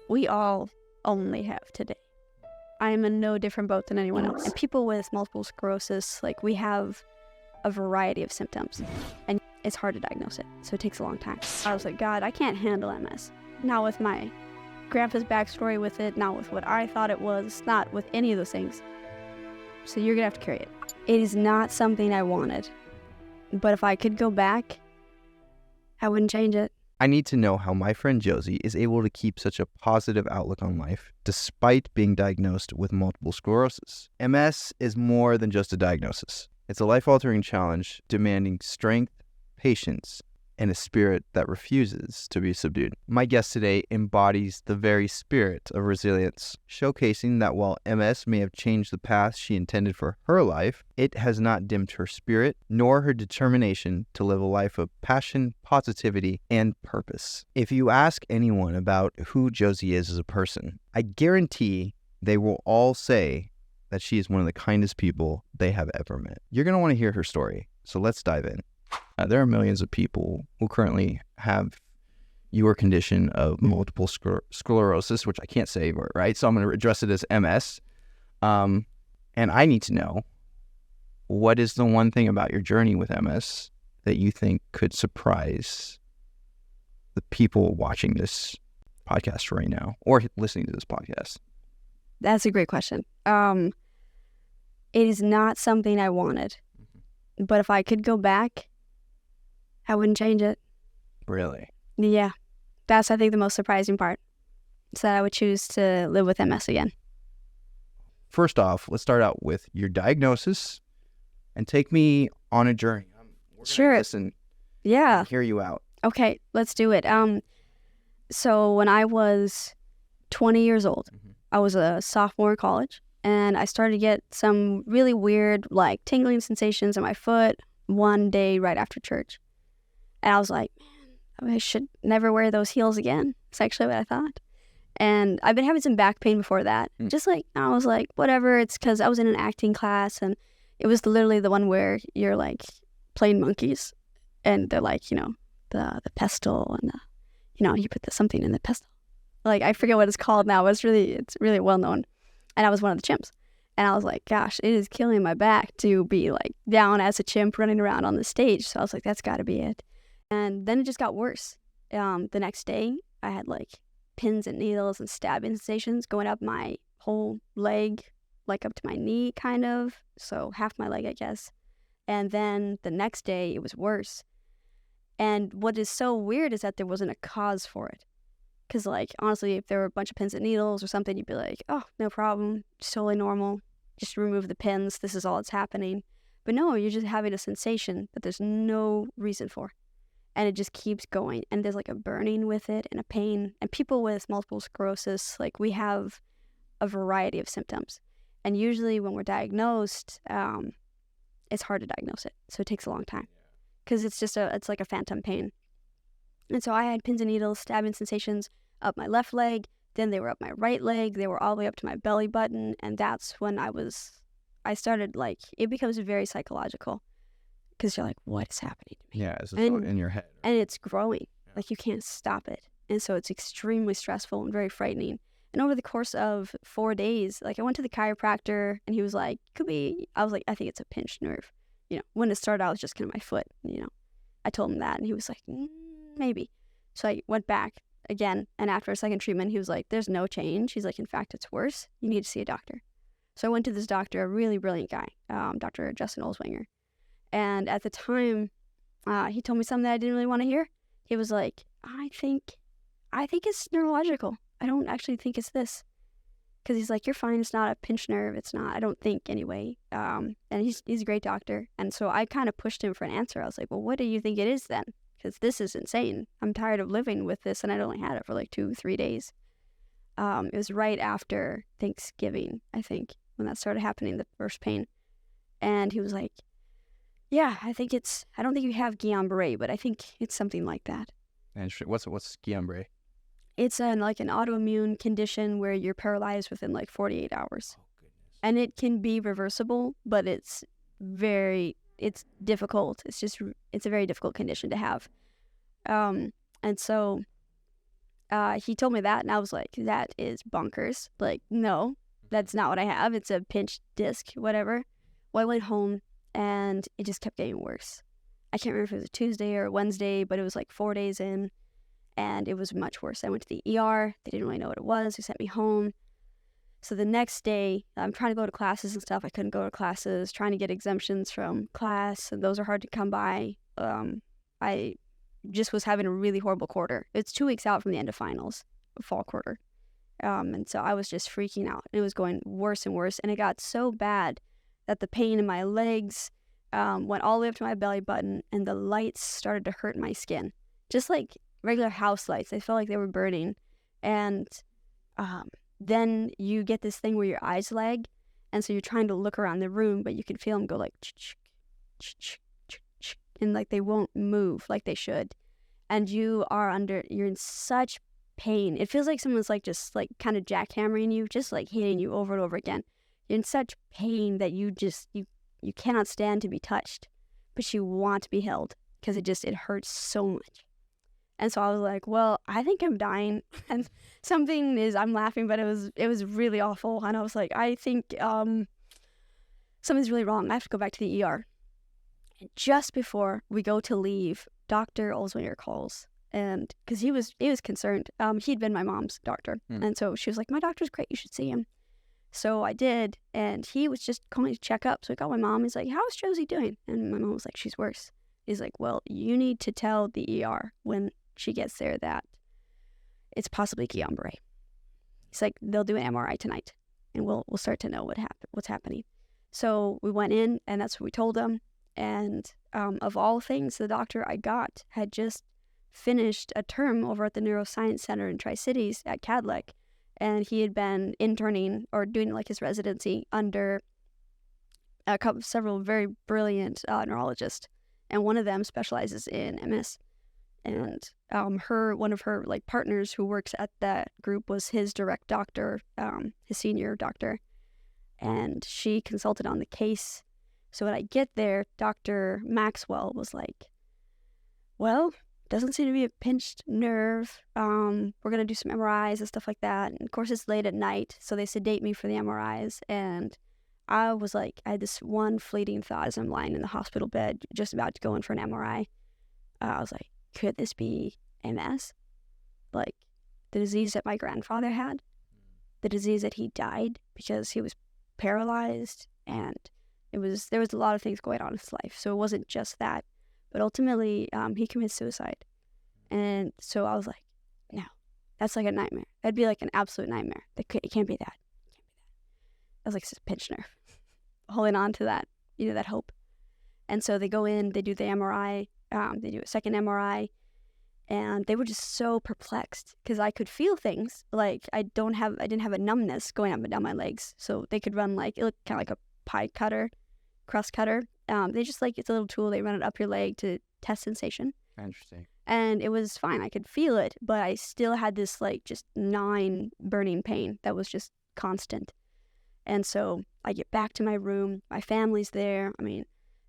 we all only have today. I am in no different boat than anyone else. And people with multiple sclerosis, like, we have a variety of symptoms, and it's hard to diagnose it, so it takes a long time. I was like, God, I can't handle MS. Not with my grandpa's backstory with it, not with what I thought it was, not with any of those things. So you're gonna have to carry it. It is not something I wanted, but if I could go back, I wouldn't change it. I need to know how my friend Josie is able to keep such a positive outlook on life despite being diagnosed with multiple sclerosis. MS is more than just a diagnosis. It's a life-altering challenge demanding strength, patience, and a spirit that refuses to be subdued. My guest today embodies the very spirit of resilience, showcasing that while MS may have changed the path she intended for her life, it has not dimmed her spirit nor her determination to live a life of passion, positivity, and purpose. If you ask anyone about who Josie is as a person, I guarantee they will all say that she is one of the kindest people they have ever met. You're going to want to hear her story, so let's dive in. There are millions of people who currently have your condition of multiple sclerosis, which I can't say, right? So I'm going to address it as MS. And I need to know, what is the one thing about your journey with MS that you think could surprise the people watching this podcast right now or listening to this podcast? That's a great question. It is not something I wanted, but if I could go back, I wouldn't change it. Really? Yeah. That's, I think, the most surprising part. Is that I would choose to live with MS again. First off, let's start out with your diagnosis and take me on a journey. Sure. Listen. Yeah. And hear you out. Okay, let's do it. So when I was 20 years old, I was a sophomore in college, and I started to get some really weird, like, tingling sensations in my foot one day right after church. And I was like, man, I should never wear those heels again. It's actually what I thought. And I've been having some back pain before that. Just like, I was like, whatever. It's because I was in an acting class, and it was literally the one where you're like playing monkeys, and they're like, the pestle, and you put something in the pestle. Like, I forget what it's called now, but it's really well known. And I was one of the chimps. And I was like, gosh, it is killing my back to be like down as a chimp running around on the stage. So I was like, that's got to be it. And then it just got worse. The next day, I had like pins and needles and stabbing sensations going up my whole leg, like up to my knee, kind of. So half my leg, I guess. And then the next day, it was worse. And what is so weird is that there wasn't a cause for it. Because, like, honestly, if there were a bunch of pins and needles or something, you'd be like, oh, no problem. It's totally normal. Just remove the pins. This is all that's happening. But no, you're just having a sensation that there's no reason for. And it just keeps going. And there's like a burning with it and a pain. And people with multiple sclerosis, like, we have a variety of symptoms. And usually when we're diagnosed, it's hard to diagnose it. So it takes a long time. Because it's like a phantom pain. And so I had pins and needles, stabbing sensations up my left leg. Then they were up my right leg. They were all the way up to my belly button. And that's when I started, like, it becomes very psychological. Because you're like, what is happening to me? Yeah, it's in your head. And it's growing. Like, you can't stop it. And so it's extremely stressful and very frightening. And over the course of 4 days, like, I went to the chiropractor, and he was like, I was like, I think it's a pinched nerve. When it started out, it was just kind of my foot, I told him that, and he was like, maybe. So I went back again, and after a second treatment, he was like, there's no change. He's like, in fact, it's worse. You need to see a doctor. So I went to this doctor, a really brilliant guy, Dr. Justin Olswanger. And at the time, he told me something that I didn't really want to hear. He was like, I think it's neurological. I don't actually think it's this. Because he's like, you're fine. It's not a pinched nerve. It's not. I don't think anyway. And he's a great doctor. And so I kind of pushed him for an answer. I was like, well, what do you think it is then? Because this is insane. I'm tired of living with this. And I'd only had it for like 2-3 days. It was right after Thanksgiving, I think, when that started happening, the first pain. And he was like, yeah, I don't think you have Guillain-Barré, but I think it's something like that. And what's Guillain-Barré? It's like an autoimmune condition where you're paralyzed within like 48 hours. Oh, goodness. And it can be reversible, but it's difficult. It's a very difficult condition to have. And so he told me that, and I was like, that is bonkers. Like, no, that's not what I have. It's a pinched disc, whatever. Well, I went home, and it just kept getting worse. I can't remember if it was a Tuesday or a Wednesday, but it was like 4 days in, and it was much worse. I went to the ER. They didn't really know what it was. They sent me home. So the next day, I'm trying to go to classes and stuff. I couldn't go to classes, trying to get exemptions from class, and those are hard to come by. I just was having a really horrible quarter. It's 2 weeks out from the end of finals, fall quarter. And so I was just freaking out. It was going worse and worse, and it got so bad that the pain in my legs went all the way up to my belly button, and the lights started to hurt my skin. Just like regular house lights. I felt like they were burning. And then you get this thing where your eyes lag, and so you're trying to look around the room, but you can feel them go like, and like they won't move like they should. And you're in such pain. It feels like someone's like just like kind of jackhammering you, just like hitting you over and over again. You're in such pain that you cannot stand to be touched, but you want to be held because it hurts so much. And so I was like, well, I think I'm dying. And I'm laughing, but it was really awful. And I was like, I think something's really wrong. I have to go back to the ER. And just before we go to leave, Dr. Olswinger calls. And because he was concerned. He'd been my mom's doctor. And so she was like, my doctor's great. You should see him. So I did. And he was just calling to check up. So I got my mom. He's like, how's Josie doing? And my mom was like, she's worse. He's like, well, you need to tell the ER when she gets there that it's possibly Guillain-Barré. He's like, they'll do an MRI tonight, and we'll start to know what's happening. So we went in, and that's what we told them. And of all things, the doctor I got had just finished a term over at the Neuroscience Center in Tri-Cities at Cadleck, and he had been interning or doing like his residency under several very brilliant neurologists, and one of them specializes in MS. And one of her like partners who works at that group was his direct doctor, his senior doctor, and she consulted on the case. So when I get there, Dr. Maxwell was like, well, doesn't seem to be a pinched nerve. We're going to do some MRIs and stuff like that. And of course, it's late at night, so they sedate me for the MRIs. And I was like, I had this one fleeting thought as I'm lying in the hospital bed, just about to go in for an MRI. I was like, could this be MS? Like the disease that my grandfather had? The disease that he died because he was paralyzed, and there was a lot of things going on in his life. So it wasn't just that. But ultimately, he committed suicide. And so I was like, no, that's like a nightmare. That'd be like an absolute nightmare. It can't be that. I was like, it's a pinched nerve. Holding on to that, that hope. And so they go in, they do the MRI, they do a second MRI, and they were just so perplexed because I could feel things. Like I didn't have a numbness going up and down my legs. So they could run it looked kind of like a pie cutter, crust cutter. They just it's a little tool. They run it up your leg to test sensation. Interesting. And it was fine. I could feel it, but I still had this just gnawing, burning pain that was just constant. And so I get back to my room. My family's there. I mean,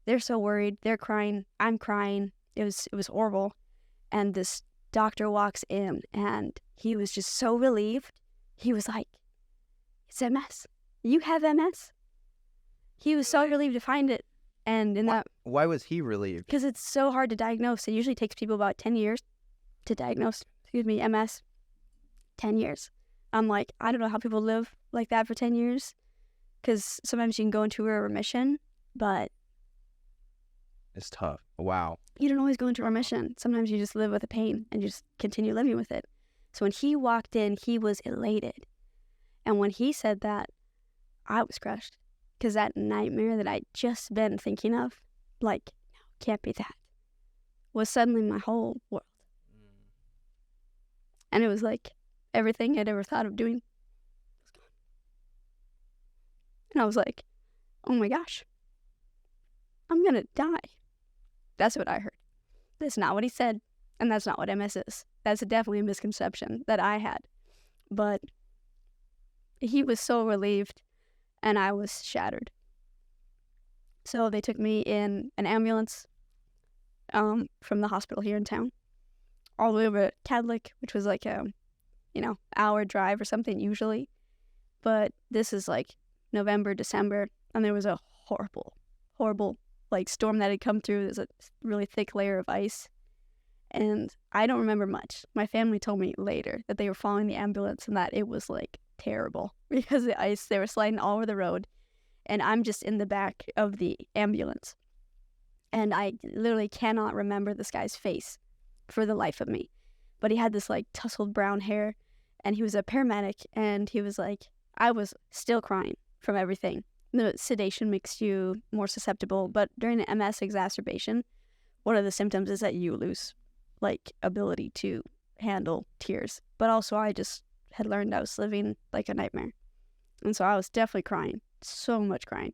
they're so worried. They're crying. I'm crying. It was horrible. And this doctor walks in, and he was just so relieved. He was like, it's MS. You have MS? He was so relieved to find it. And why was he relieved? Because it's so hard to diagnose. It usually takes people about 10 years to diagnose, MS. 10 years. I'm like, I don't know how people live like that for 10 years. Because sometimes you can go into a remission, but it's tough. Wow. You don't always go into remission. Sometimes you just live with the pain and you just continue living with it. So when he walked in, he was elated. And when he said that, I was crushed. Because that nightmare that I'd just been thinking of, no, can't be that, was suddenly my whole world. And it was like everything I'd ever thought of doing was gone. And I was like, oh my gosh, I'm going to die. That's what I heard. That's not what he said. And that's not what MS is. That's definitely a misconception that I had. But he was so relieved, and I was shattered. So they took me in an ambulance from the hospital here in town all the way over to Cadleck, which was like a hour drive or something usually. But this is like November, December, and there was a horrible like storm that had come through. There's a really thick layer of ice. And I don't remember much. My family told me later that they were following the ambulance and that it was like terrible because the ice, they were sliding all over the road. And I'm just in the back of the ambulance. And I literally cannot remember this guy's face for the life of me. But he had this like tousled brown hair and he was a paramedic and he was like, I was still crying from everything. The sedation makes you more susceptible, but during an MS exacerbation, one of the symptoms is that you lose like ability to handle tears. But also I just had learned I was living like a nightmare. And so I was definitely crying, so much crying.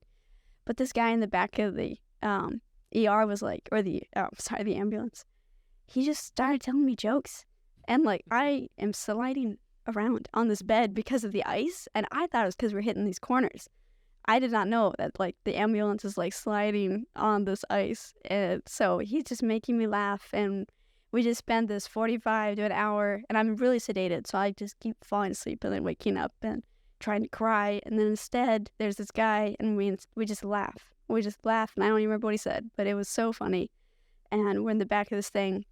But this guy in the back of the ER was like, or the ambulance, he just started telling me jokes. And like I am sliding around on this bed because of the ice. And I thought it was because we're hitting these corners. I did not know that like the ambulance is like sliding on this ice. And so he's just making me laugh. And we just spent this 45 to an hour and I'm really sedated. So I just keep falling asleep and then waking up and trying to cry. And then instead there's this guy and we just laugh. We just laugh and I don't even remember what he said, but it was so funny. And we're in the back of this thing.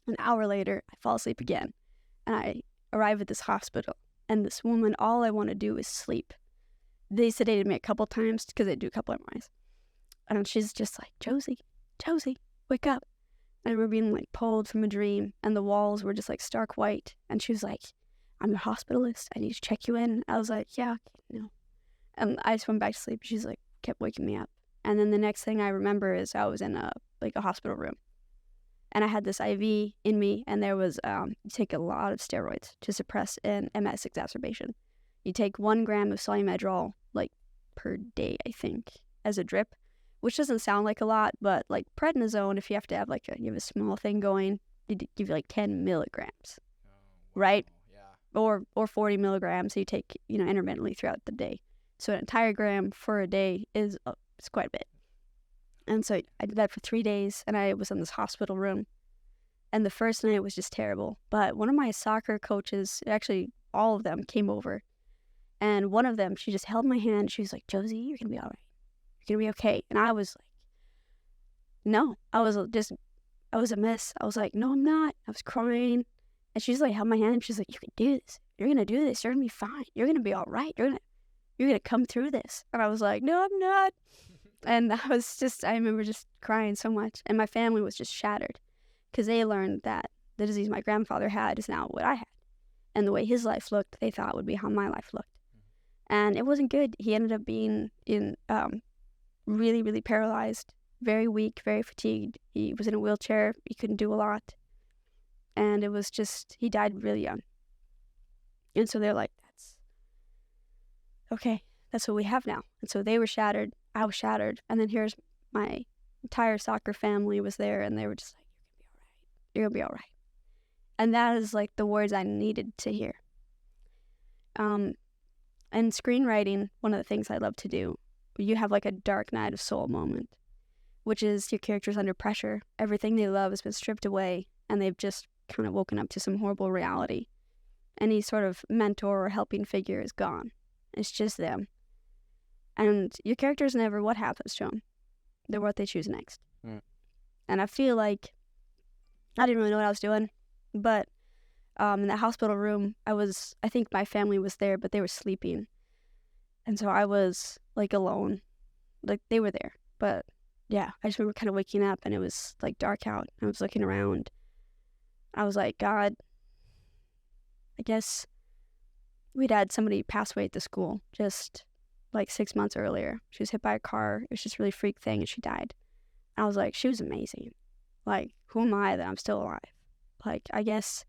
An hour later, I fall asleep again. And I arrive at this hospital. And this woman, all I want to do is sleep. They sedated me a couple times because they do a couple MRIs. And she's just like, Josie, wake up. And we're being like pulled from a dream. And the walls were just like stark white. And she was like, I'm your hospitalist. I need to check you in. I was like, yeah, okay, no. And I just went back to sleep. She's like, kept waking me up. And then the next thing I remember is I was in a hospital room. And I had this IV in me. And there was, you take a lot of steroids to suppress an MS exacerbation. You take 1 gram of solumedrol like per day, I think, as a drip, which doesn't sound like a lot, but like prednisone, if you have to have like you have a small thing going, they give you like 10 milligrams, right? Yeah. Or 40 milligrams. So you take, intermittently throughout the day. So an entire gram for a day is it's quite a bit. And so I did that for 3 days and I was in this hospital room. And the first night was just terrible. But one of my soccer coaches, actually all of them came over. And one of them, she just held my hand. She was like, Josie, you're going to be all right. You're going to be okay. And I was like, no, I was a mess. I was like, no, I'm not. I was crying. And she's like, held my hand. And she's like, you can do this. You're going to do this. You're going to be fine. You're going to be all right. You're going to come through this. And I was like, no, I'm not. And I remember just crying so much. And my family was just shattered because they learned that the disease my grandfather had is now what I had. And the way his life looked, they thought would be how my life looked. And it wasn't good. He ended up being really, really paralyzed, very weak, very fatigued. He was in a wheelchair. He couldn't do a lot. And it was just, he died really young. And so they're like, that's what we have now. And so they were shattered. I was shattered. And then here's my entire soccer family was there. And they were just like, you're going to be all right. And that is like the words I needed to hear. And screenwriting, one of the things I love to do, you have like a dark night of soul moment, which is your character's under pressure. Everything they love has been stripped away and they've just kind of woken up to some horrible reality. Any sort of mentor or helping figure is gone. It's just them. And your character's never what happens to them. They're what they choose next. Mm. And I feel like I didn't really know what I was doing, but in that hospital room, I think my family was there, but they were sleeping. And so I was like alone. Like they were there. But yeah, I just remember kind of waking up and it was like dark out. I was looking around. I was like, God, I guess we'd had somebody pass away at the school just like 6 months earlier. She was hit by a car. It was just a really freak thing and she died. I was like, she was amazing. Like, who am I that I'm still alive? Like, I guess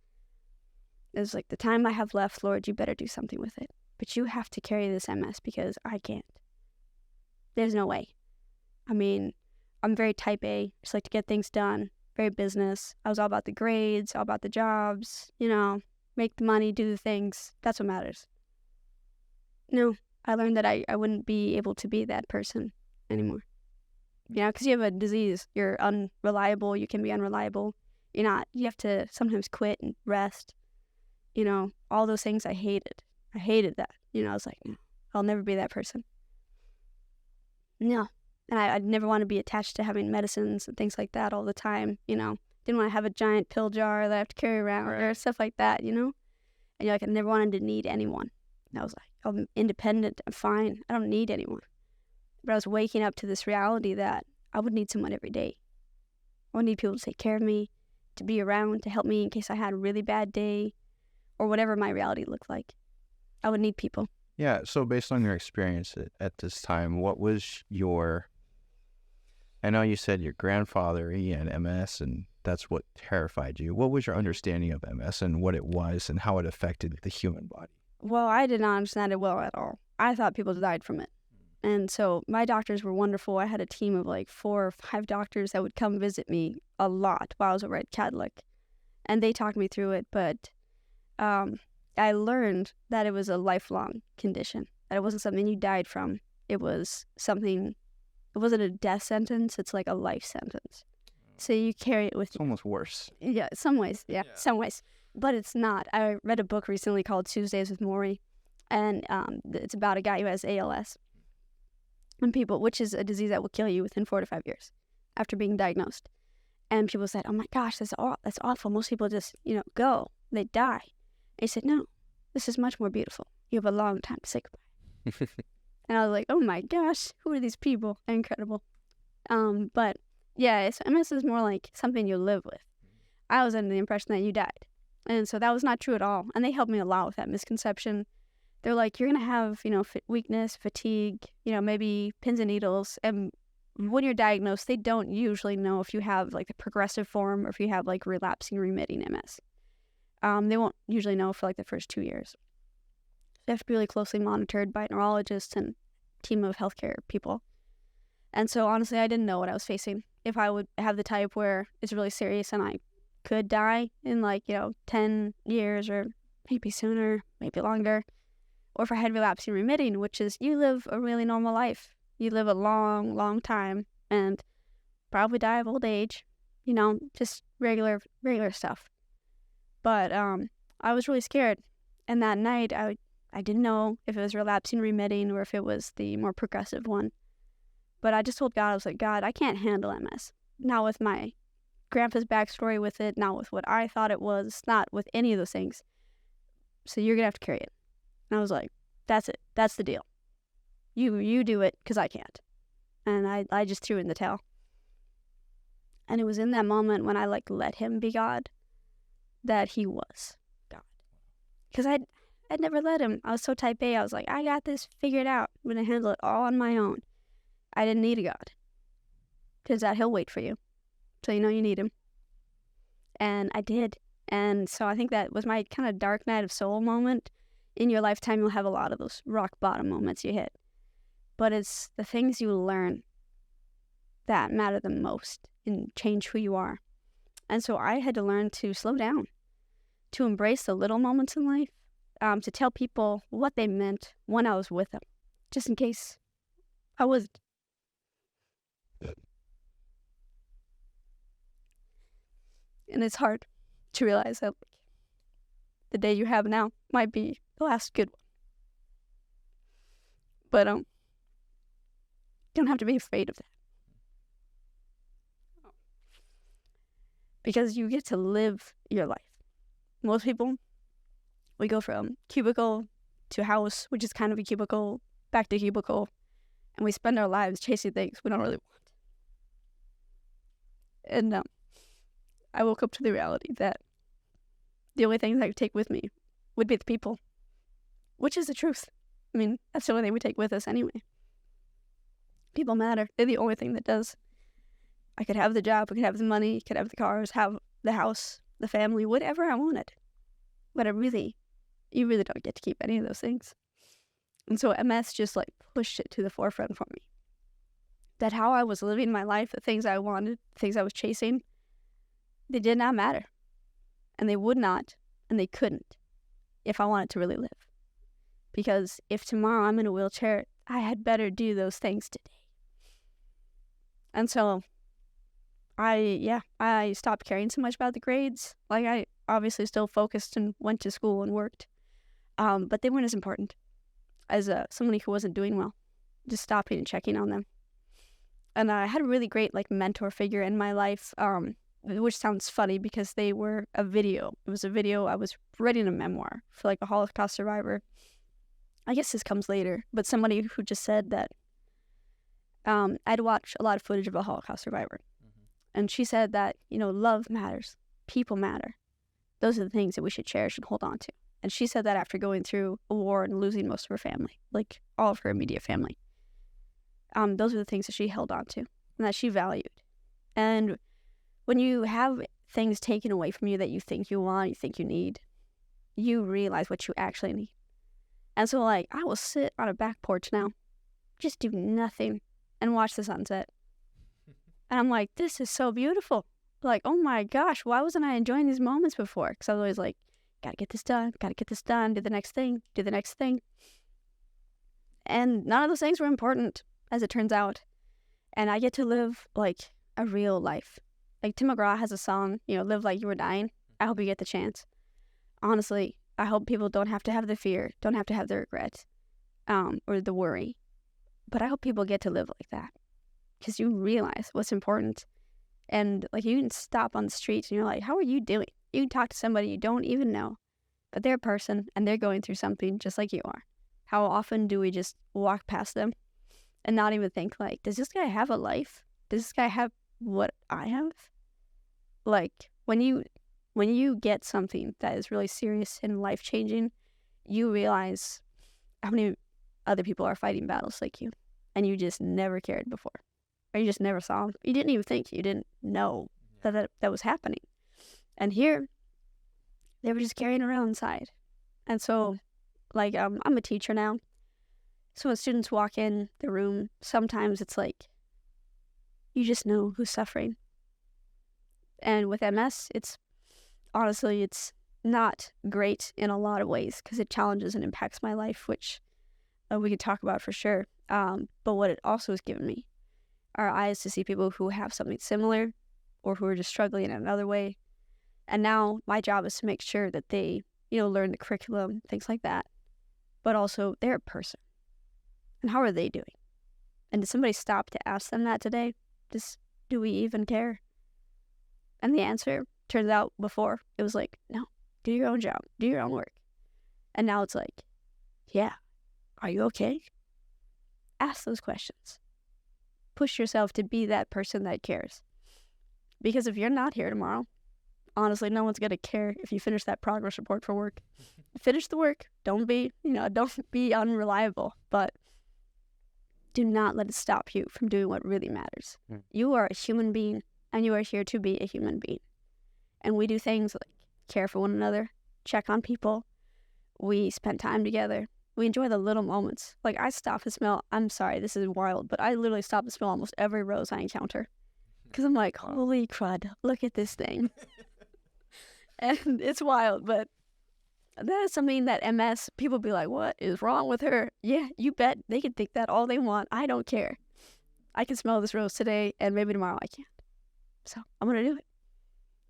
it was like the time I have left, Lord, you better do something with it. But you have to carry this MS because I can't. There's no way. I mean, I'm very type A. Just like to get things done. Very business. I was all about the grades, all about the jobs, make the money, do the things. That's what matters. No, I learned that I wouldn't be able to be that person anymore. Because you have a disease. You're unreliable. You can be unreliable. You have to sometimes quit and rest. all those things I hated. I hated that. I was like, no, I'll never be that person. No. And I'd never want to be attached to having medicines and things like that all the time, Didn't want to have a giant pill jar that I have to carry around or stuff like that, And you're like, I never wanted to need anyone. And I was like, I'm independent. I'm fine. I don't need anyone. But I was waking up to this reality that I would need someone every day. I would need people to take care of me, to be around, to help me in case I had a really bad day or whatever my reality looked like. I would need people. Yeah, so based on your experience at this time, what was I know you said your grandfather, he had MS, and that's what terrified you. What was your understanding of MS and what it was and how it affected the human body? Well, I did not understand it well at all. I thought people died from it. And so my doctors were wonderful. I had a team of like 4 or 5 doctors that would come visit me a lot while I was over at Catholic. And they talked me through it, but I learned that it was a lifelong condition, that it wasn't something you died from. It was something, it wasn't a death sentence, it's like a life sentence. So you carry it with you. It's almost worse. Yeah, some ways. Yeah, some ways. But it's not. I read a book recently called Tuesdays with Maury, and it's about a guy who has ALS, which is a disease that will kill you within 4 to 5 years after being diagnosed. And people said, oh my gosh, that's awful. Most people just, go. They die. And he said, no, this is much more beautiful. You have a long time to say goodbye. And I was like, oh my gosh, who are these people? Incredible. But yeah, MS is more like something you live with. I was under the impression that you died. And so that was not true at all. And they helped me a lot with that misconception. They're like, you're going to have, weakness, fatigue, maybe pins and needles. And when you're diagnosed, they don't usually know if you have like the progressive form or if you have like relapsing remitting MS. They won't usually know for like the first 2 years. They have to be really closely monitored by neurologists and team of healthcare people. And so honestly, I didn't know what I was facing. If I would have the type where it's really serious and I could die in 10 years or maybe sooner, maybe longer. Or if I had relapsing remitting, which is you live a really normal life. You live a long, long time and probably die of old age, just regular stuff. But I was really scared. And that night, I didn't know if it was relapsing remitting or if it was the more progressive one. But I just told God, I was like, God, I can't handle MS. Not with my grandpa's backstory with it, not with what I thought it was, not with any of those things. So you're going to have to carry it. And I was like, that's it. That's the deal. You do it because I can't. And I just threw in the towel. And it was in that moment when I let him be God that he was God. Because I'd never let him. I was so type A. I was like, I got this figured out. I'm going to handle it all on my own. I didn't need a God. Turns out he'll wait for you. So you need him. And I did. And so I think that was my kind of dark night of soul moment. In your lifetime, you'll have a lot of those rock bottom moments you hit. But it's the things you learn that matter the most and change who you are. And so I had to learn to slow down, to embrace the little moments in life, to tell people what they meant when I was with them, just in case I wasn't. And it's hard to realize that the day you have now might be the last good one. But you don't have to be afraid of that. Because you get to live your life. Most people, we go from cubicle to house, which is kind of a cubicle, back to cubicle, and we spend our lives chasing things we don't really want. And I woke up to the reality that the only things I could take with me would be the people, which is the truth. I mean, that's the only thing we take with us anyway. People matter. They're the only thing that does. I could have the job, I could have the money, could have the cars, have the house, the family, whatever I wanted. But you really don't get to keep any of those things. And so MS just pushed it to the forefront for me. That how I was living my life, the things I wanted, the things I was chasing, they did not matter. And they would not, and they couldn't, if I wanted to really live. Because if tomorrow I'm in a wheelchair, I had better do those things today. And so I stopped caring so much about the grades. I obviously still focused and went to school and worked. But they weren't as important as somebody who wasn't doing well, just stopping and checking on them. And I had a really great like mentor figure in my life, which sounds funny because they were a video. It was a video. I was writing a memoir for like a Holocaust survivor. I guess this comes later, but somebody who just said that I'd watched a lot of footage of a Holocaust survivor. And she said that, love matters. People matter. Those are the things that we should cherish and hold on to. And she said that after going through a war and losing most of her family, like all of her immediate family. Those are the things that she held on to and that she valued. And when you have things taken away from you that you think you want, you think you need, you realize what you actually need. And so, like, I will sit on a back porch now, just do nothing, and watch the sunset. And I'm like, this is so beautiful. Like, oh my gosh, why wasn't I enjoying these moments before? Because I was always like, gotta get this done, do the next thing, do the next thing. And none of those things were important, as it turns out. And I get to live, like, a real life. Like, Tim McGraw has a song, live like you were dying. I hope you get the chance. Honestly, I hope people don't have to have the fear, don't have to have the regret, or the worry. But I hope people get to live like that. Because you realize what's important. And, like, you can stop on the street and you're like, how are you doing? You can talk to somebody you don't even know. But they're a person and they're going through something just like you are. How often do we just walk past them and not even think, like, does this guy have a life? Does this guy have what I have? Like, when you get something that is really serious and life-changing, you realize how many other people are fighting battles like you, and you just never cared before, or you just never saw them. You didn't even think, you didn't know that was happening. And here, they were just carrying it around inside. And so, like, I'm a teacher now, so when students walk in the room, sometimes it's like, you just know who's suffering. And with MS, it's not great in a lot of ways because it challenges and impacts my life, which we could talk about for sure. But what it also has given me are eyes to see people who have something similar or who are just struggling in another way. And now my job is to make sure that they, learn the curriculum, things like that. But also they're a person. And how are they doing? And did somebody stop to ask them that today? Do we even care? And the answer turns out before, it was like, no, do your own job, do your own work. And now it's like, yeah, are you okay? Ask those questions. Push yourself to be that person that cares. Because if you're not here tomorrow, honestly, no one's going to care if you finish that progress report for work. Finish the work. Don't be unreliable, but do not let it stop you from doing what really matters. You are a human being, and you are here to be a human being. And we do things like care for one another, check on people. We spend time together. We enjoy the little moments. Like, I stop and smell, I'm sorry, this is wild, but I literally stop and smell almost every rose I encounter. Because I'm like, holy crud, look at this thing. And it's wild, but that is something that MS, people be like, what is wrong with her? Yeah, you bet. They can think that all they want. I don't care. I can smell this rose today, and maybe tomorrow I can't. So I'm going to do it.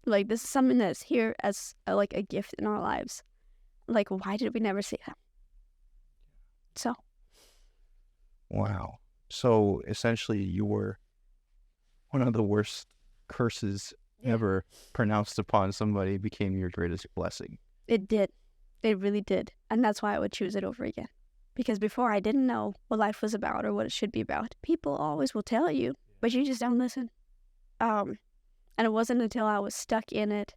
Like, this is something that's here as a gift in our lives. Like, why did we never see that? So. Wow. So essentially you were one of the worst curses ever pronounced upon somebody became your greatest blessing. It did. It really did. And that's why I would choose it over again. Because before I didn't know what life was about or what it should be about. People always will tell you, but you just don't listen. And it wasn't until I was stuck in it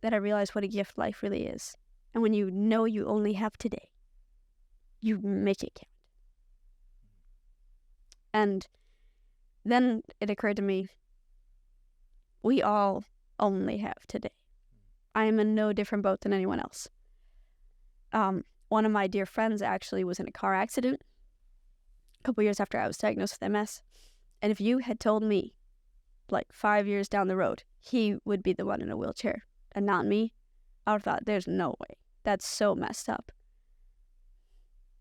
that I realized what a gift life really is. And when you know you only have today, you make it count. And then it occurred to me, we all only have today. I am in no different boat than anyone else. One of my dear friends actually was in a car accident a couple years after I was diagnosed with MS. And if you had told me, 5 years down the road, he would be the one in a wheelchair and not me, I would have thought, there's no way. That's so messed up.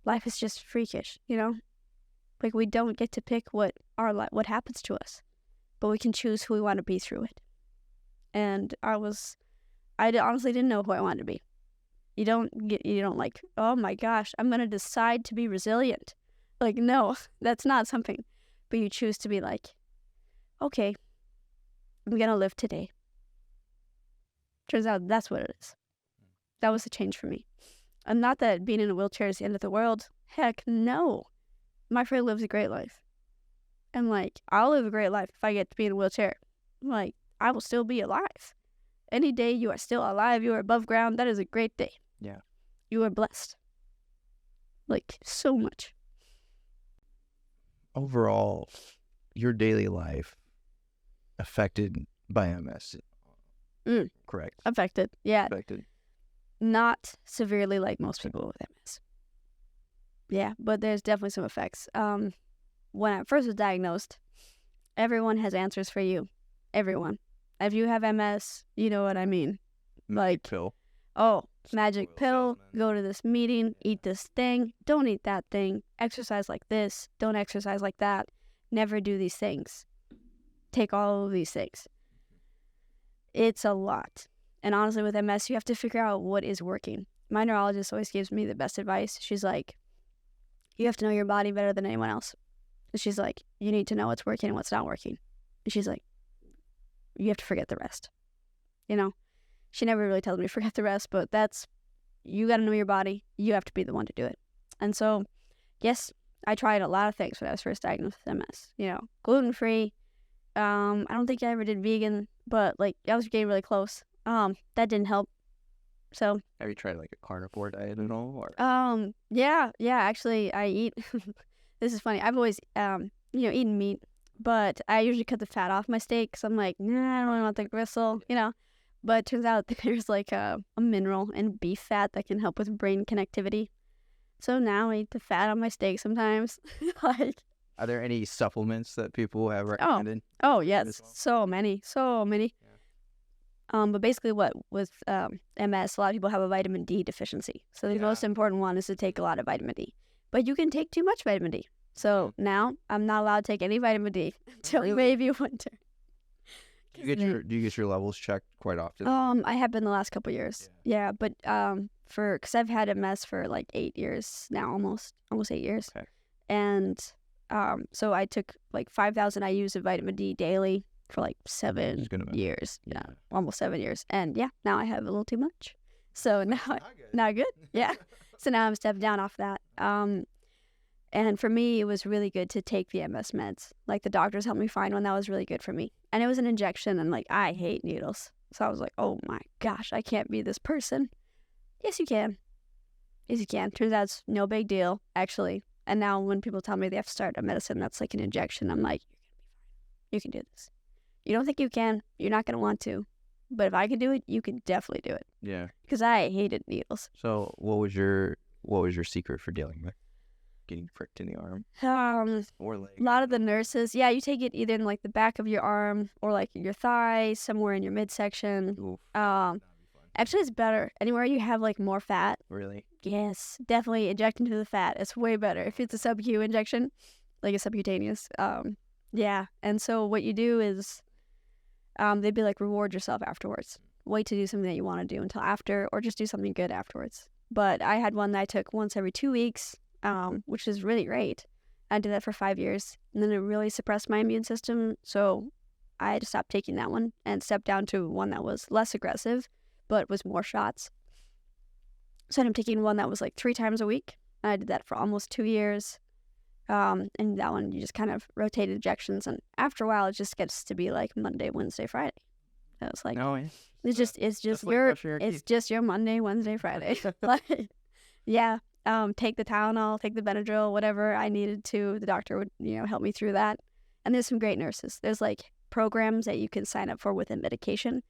Life is just freakish, we don't get to pick what happens to us, but we can choose who we want to be through it. And I was honestly didn't know who I wanted to be. You don't like, oh my gosh, I'm going to decide to be resilient. Like, no, that's not something. But you choose to be like, okay, I'm going to live today. Turns out that's what it is. That was a change for me. And not that being in a wheelchair is the end of the world. Heck, no. My friend lives a great life. And like, I'll live a great life if I get to be in a wheelchair. Like, I will still be alive. Any day you are still alive, you are above ground, that is a great day. Yeah. You are blessed. Like, so much. Overall, your daily life affected by MS. Correct. Affected. Yeah. Affected. Not severely like most people with MS. Yeah, but there's definitely some effects. When I first was diagnosed, everyone has answers for you. Everyone. If you have MS, you know what I mean. Magic pill. Oh, magic pill, salesman. go to this meeting, eat this thing, don't eat that thing, exercise like this, don't exercise like that, never do these things, take all of these things. It's a lot. And honestly, with MS, you have to figure out what is working. My neurologist always gives me the best advice. She's like, you have to know your body better than anyone else. And she's like, you need to know what's working and what's not working. And she's like, you have to forget the rest. You know? She never really tells me to forget the rest, but you got to know your body. You have to be the one to do it. And so, yes, I tried a lot of things when I was first diagnosed with MS. You know, gluten-free. I don't think I ever did vegan, but like I was getting really close. That didn't help. So. Have you tried like a carnivore diet at all? Or? Yeah. Actually, I eat. This is funny. I've always, eaten meat, but I usually cut the fat off my steak because I'm like, nah, I don't really want the gristle, you know. But it turns out there's like a mineral in beef fat that can help with brain connectivity. So now I eat the fat on my steak sometimes. Like, are there any supplements that people have recommended? Oh yes, so many. But basically, what with MS, a lot of people have a vitamin D deficiency. So the most important one is to take a lot of vitamin D. But you can take too much vitamin D. So now I'm not allowed to take any vitamin D until maybe winter. Do you get your levels checked quite often? I have been the last couple years. Yeah, but because I've had MS for like 8 years now, almost 8 years. Okay. And so I took like 5,000 IUs of vitamin D daily for like 7 years. Yeah, almost 7 years. And yeah, now I have a little too much. So now not good. Yeah. So now I'm stepped down off that. And for me, it was really good to take the MS meds. Like the doctors helped me find one that was really good for me. And it was an injection, and like I hate needles. So I was like, oh my gosh, I can't be this person. Yes, you can. Yes, you can. Turns out it's no big deal, actually. And now when people tell me they have to start a medicine that's like an injection, I'm like, you're going to be fine. You can do this. You don't think you can, you're not going to want to. But if I can do it, you can definitely do it. Yeah. Because I hated needles. So what was your secret for dealing with getting pricked in the arm or leg? A lot of the nurses, you take it either in like the back of your arm or like your thigh, somewhere in your midsection. Oof, actually, it's better anywhere you have like more fat. Really? Yes, definitely inject into the fat. It's way better if it's a sub-Q injection, like a subcutaneous. Yeah, and so what you do is, they'd be like, reward yourself afterwards. Wait to do something that you want to do until after, or just do something good afterwards. But I had one that I took once every 2 weeks. Which is really great. I did that for 5 years, and then it really suppressed my immune system, so I had to stop taking that one and step down to one that was less aggressive, but was more shots. So I'm taking one that was like 3 times a week. I did that for almost 2 years, and that one you just kind of rotate injections, and after a while it just gets to be like Monday, Wednesday, Friday. So it's like, it's just your Monday, Wednesday, Friday. Like, yeah. Take the Tylenol, take the Benadryl, whatever I needed to. The doctor would, help me through that. And there's some great nurses. There's like programs that you can sign up for within medication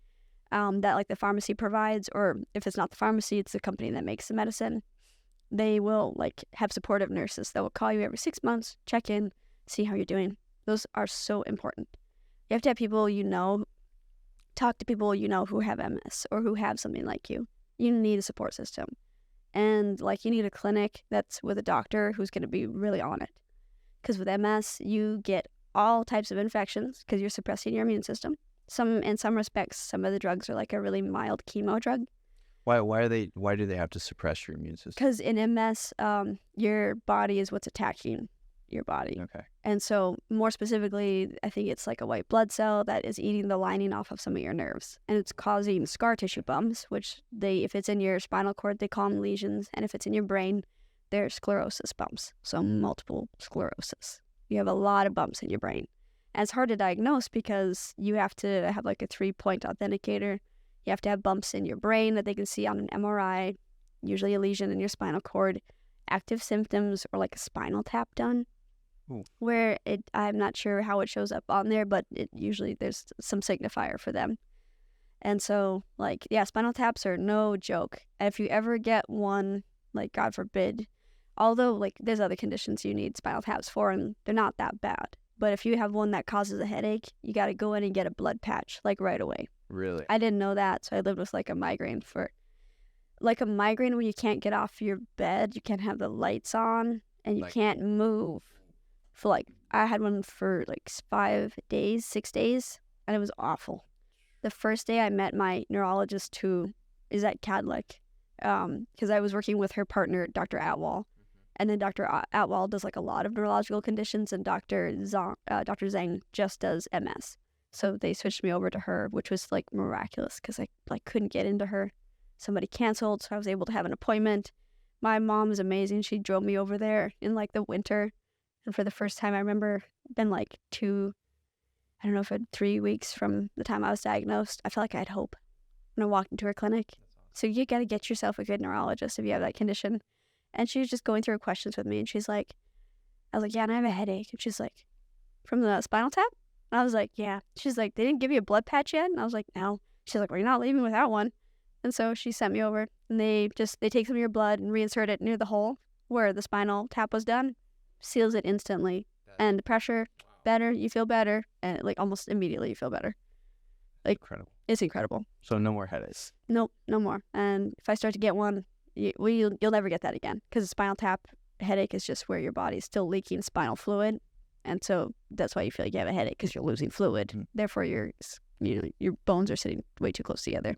that like the pharmacy provides, or if it's not the pharmacy, it's the company that makes the medicine. They will like have supportive nurses that will call you every 6 months, check in, see how you're doing. Those are so important. You have to have people talk to people who have MS or who have something like you. You need a support system. And like you need a clinic that's with a doctor who's going to be really on it. Because with MS, you get all types of infections because you're suppressing your immune system. In some respects, some of the drugs are like a really mild chemo drug. Why do they have to suppress your immune system? Because in MS, your body is what's attacking your body. Okay. And so more specifically, I think it's like a white blood cell that is eating the lining off of some of your nerves. And it's causing scar tissue bumps, which if it's in your spinal cord, they call them lesions. And if it's in your brain, they're sclerosis bumps. So multiple sclerosis. You have a lot of bumps in your brain. And it's hard to diagnose because you have to have like a 3-point authenticator. You have to have bumps in your brain that they can see on an MRI, usually a lesion in your spinal cord, active symptoms, or like a spinal tap done. Ooh. Where I'm not sure how it shows up on there, but usually there's some signifier for them. And so, like, yeah, spinal taps are no joke. If you ever get one, like, God forbid, although, like, there's other conditions you need spinal taps for, and they're not that bad. But if you have one that causes a headache, you got to go in and get a blood patch, like, right away. Really? I didn't know that, so I lived with, like, a migraine where you can't get off your bed, you can't have the lights on, and you can't move. For like, I had one for like 6 days, and it was awful. The first day I met my neurologist, who is at Cadlick, because I was working with her partner, Dr. Atwall, and then Dr. Atwall does like a lot of neurological conditions, and Dr. Zhang just does MS. So they switched me over to her, which was like miraculous because I like couldn't get into her. Somebody canceled, so I was able to have an appointment. My mom is amazing. She drove me over there in like the winter. And for the first time, I remember been like 3 weeks from the time I was diagnosed. I felt like I had hope when I walked into her clinic. So you got to get yourself a good neurologist if you have that condition. And she was just going through her questions with me. And she's like, I was like, yeah, and I have a headache. And she's like, from the spinal tap? And I was like, yeah. She's like, they didn't give you a blood patch yet? And I was like, no. She's like, well, you're not leaving without one. And so she sent me over. And they take some of your blood and reinsert it near the hole where the spinal tap was done. Seals it instantly, and the pressure better, you feel better, and like almost immediately you feel better. Like, incredible. It's incredible. So no more headaches. Nope, no more. And if I start to get one, you'll never get that again, because a spinal tap headache is just where your body's still leaking spinal fluid, and so that's why you feel like you have a headache, because you're losing fluid. Mm-hmm. Therefore, your bones are sitting way too close together.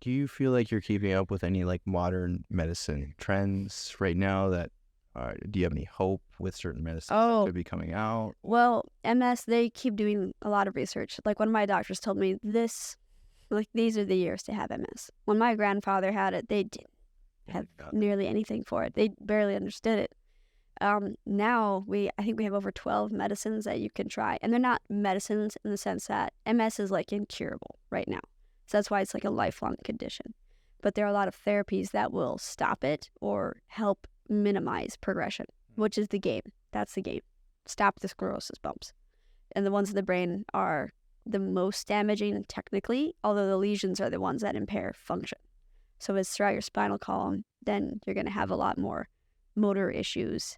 Do you feel like you're keeping up with any like modern medicine trends right now that? Do you have any hope with certain medicines that could be coming out? Well, MS, they keep doing a lot of research. Like one of my doctors told me these are the years to have MS. When my grandfather had it, they didn't have nearly anything for it. They barely understood it. Now, I think we have over 12 medicines that you can try. And they're not medicines in the sense that MS is like incurable right now. So that's why it's like a lifelong condition. But there are a lot of therapies that will stop it or help minimize progression, which is the game. That's the game. Stop the sclerosis bumps. And the ones in the brain are the most damaging technically, although the lesions are the ones that impair function. So if it's throughout your spinal column, then you're going to have a lot more motor issues.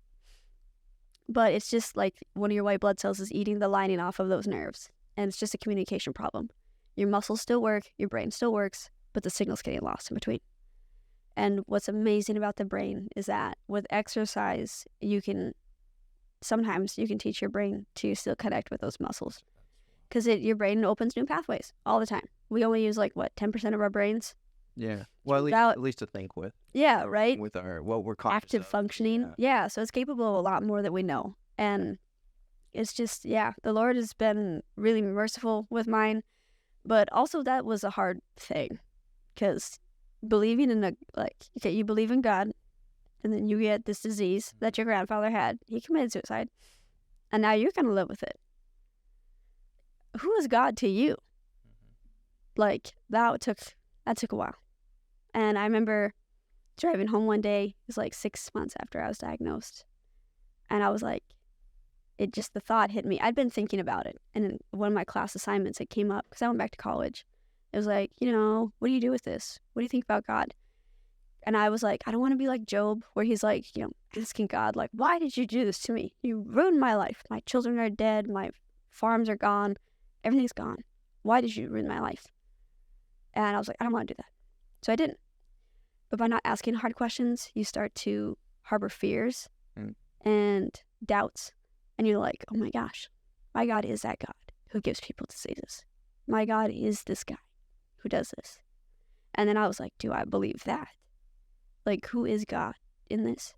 But it's just like one of your white blood cells is eating the lining off of those nerves. And it's just a communication problem. Your muscles still work, your brain still works, but the signal's getting lost in between. And what's amazing about the brain is that with exercise, sometimes you can teach your brain to still connect with those muscles, because your brain opens new pathways all the time. We only use 10% of our brains. Yeah. Well, at least to think with. Yeah, right. With what we're conscious active of. Functioning. Yeah. So it's capable of a lot more that we know. And it's just, the Lord has been really merciful with mine. But also that was a hard thing, because believing in you believe in God, and then you get this disease that your grandfather had. He committed suicide, and now you're gonna live with it. Who is God to you? That took a while. And I remember driving home one day. It was like 6 months after I was diagnosed, and I was like, the thought hit me. I'd been thinking about it, and in one of my class assignments, it came up because I went back to college. It was like, what do you do with this? What do you think about God? And I was like, I don't want to be like Job, where he's like, asking God, like, why did you do this to me? You ruined my life. My children are dead. My farms are gone. Everything's gone. Why did you ruin my life? And I was like, I don't want to do that. So I didn't. But by not asking hard questions, you start to harbor fears and doubts. And you're like, oh my gosh, my God is that God who gives people diseases. my God is this guy who does this. And then I was like, do I believe that? Like, who is God in this?